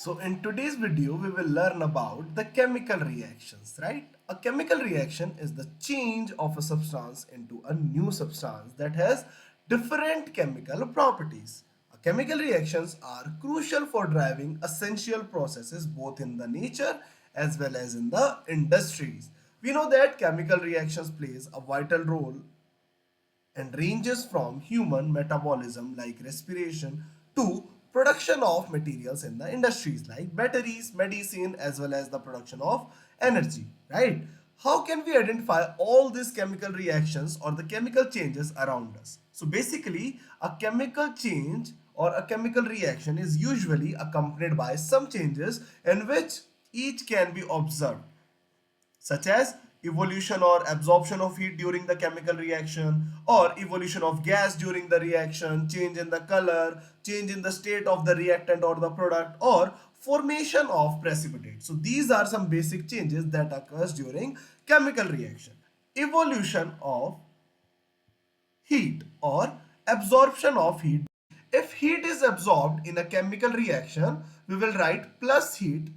So in today's video, we will learn about the chemical reactions, right? A chemical reaction is the change of a substance into a new substance that has different chemical properties. Chemical reactions are crucial for driving essential processes both in the nature as well as in the industries. We know that chemical reactions plays a vital role and ranges from human metabolism like respiration to production of materials in the industries like batteries, medicine, as well as the production of energy, right? How can we identify all these chemical reactions or the chemical changes around us? So basically, a chemical change or a chemical reaction is usually accompanied by some changes in which each can be observed, such as evolution or absorption of heat during the chemical reaction, or evolution of gas during the reaction, change in the color, change in the state of the reactant or the product, or formation of precipitate. So these are some basic changes that occurs during chemical reaction. Evolution of heat or absorption of heat. If heat is absorbed in a chemical reaction, we will write plus heat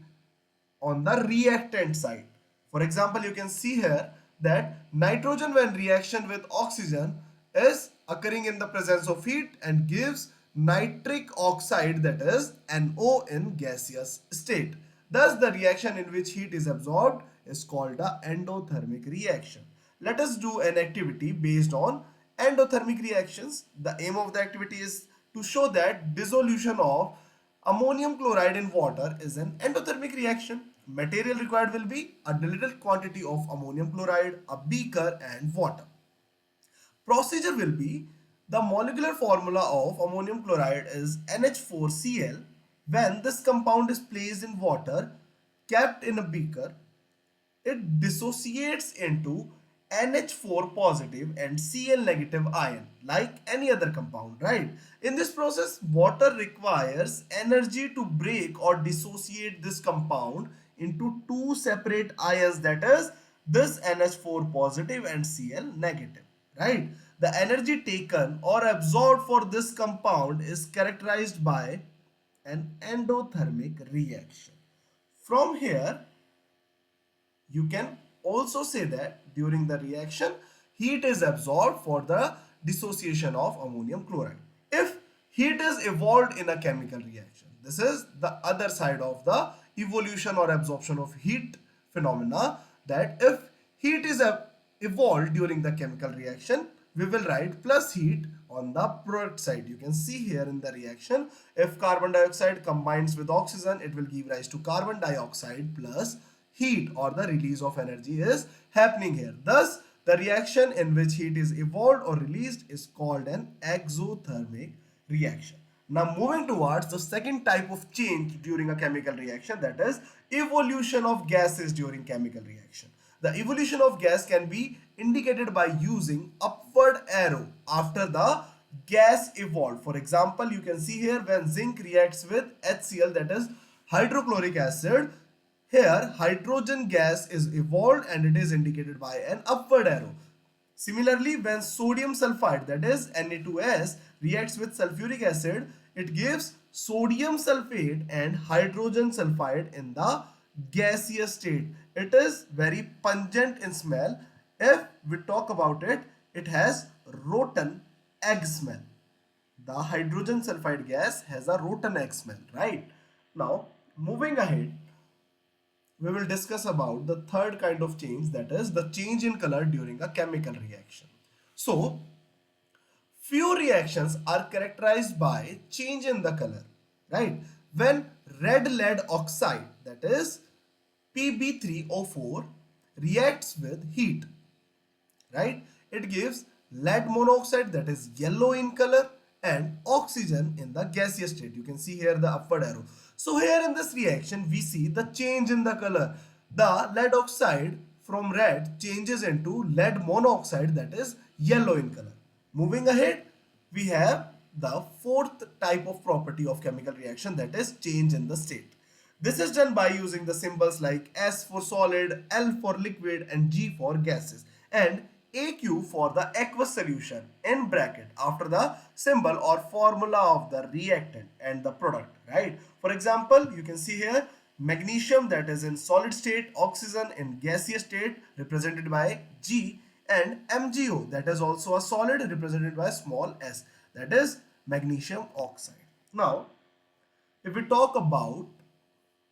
on the reactant side. For example, you can see here that nitrogen when reaction with oxygen is occurring in the presence of heat and gives nitric oxide, that is NO, in gaseous state. Thus, the reaction in which heat is absorbed is called the endothermic reaction. Let us do an activity based on endothermic reactions. The aim of the activity is to show that dissolution of ammonium chloride in water is an endothermic reaction. Material required will be a little quantity of ammonium chloride, a beaker, and water. Procedure will be the molecular formula of ammonium chloride is NH4Cl. When this compound is placed in water kept in a beaker, it dissociates into NH4 positive and Cl negative ion like any other compound, right? In this process, water requires energy to break or dissociate this compound into two separate ions, that is this NH4 positive and Cl negative, right? The energy taken or absorbed for this compound is characterized by an endothermic reaction. From here, you can also say that during the reaction, heat is absorbed for the dissociation of ammonium chloride. If heat is evolved in a chemical reaction, this is the other side of the evolution or absorption of heat phenomena, that if heat is evolved during the chemical reaction, we will write plus heat on the product side. You can see here in the reaction, if carbon dioxide combines with oxygen, it will give rise to carbon dioxide plus heat, or the release of energy is happening here. Thus, the reaction in which heat is evolved or released is called an exothermic reaction. Now moving towards the second type of change during a chemical reaction, that is evolution of gases during chemical reaction. The evolution of gas can be indicated by using upward arrow after the gas evolved. For example, you can see here when zinc reacts with HCl, that is hydrochloric acid, here hydrogen gas is evolved and it is indicated by an upward arrow. Similarly, when sodium sulfide, that is Na2S, reacts with sulfuric acid, it gives sodium sulfate and hydrogen sulfide in the gaseous state. It is very pungent in smell. If we talk about it, it has rotten egg smell. The hydrogen sulfide gas has a rotten egg smell, right? Now, moving ahead, we will discuss about the third kind of change, that is the change in color during a chemical reaction. So, few reactions are characterized by change in the color, right? When red lead oxide, that is Pb3O4, reacts with heat, right? It gives lead monoxide, that is yellow in color, and oxygen in the gaseous state. You can see here the upward arrow. So here in this reaction, we see the change in the color. The lead oxide from red changes into lead monoxide, that is yellow in color. Moving ahead, we have the fourth type of property of chemical reaction, that is change in the state. This is done by using the symbols like S for solid, L for liquid, and G for gases. And AQ for the aqueous solution in bracket after the symbol or formula of the reactant and the product, right? For example, you can see here magnesium that is in solid state, oxygen in gaseous state represented by G, and MgO that is also a solid represented by small s, that is magnesium oxide. Now, if we talk about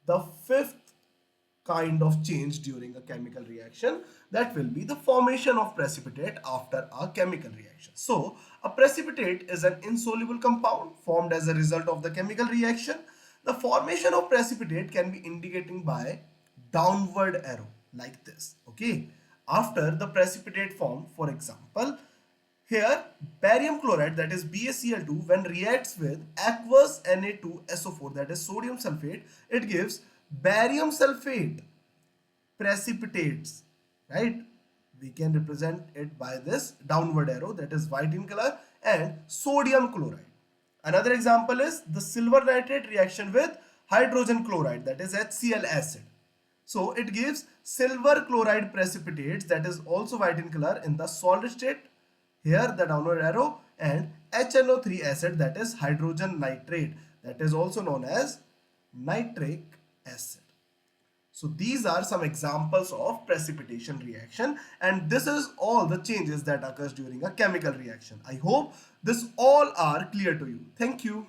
the fifth kind of change during a chemical reaction, that will be the formation of precipitate after a chemical reaction. So a precipitate is an insoluble compound formed as a result of the chemical reaction. The formation of precipitate can be indicating by downward arrow like this. Okay, after the precipitate formed, for example, here, barium chloride, that is BaCl2, when reacts with aqueous Na2SO4, that is sodium sulfate, it gives barium sulfate precipitates, right? We can represent it by this downward arrow, that is white in color, and sodium chloride. Another example is the silver nitrate reaction with hydrogen chloride, that is HCl acid. So it gives silver chloride precipitates, that is also white in color, in the solid state. Here the downward arrow, and HNO3 acid, that is hydrogen nitrate, that is also known as nitric acid. So these are some examples of precipitation reaction, and this is all the changes that occurs during a chemical reaction. I hope this all are clear to you. Thank you.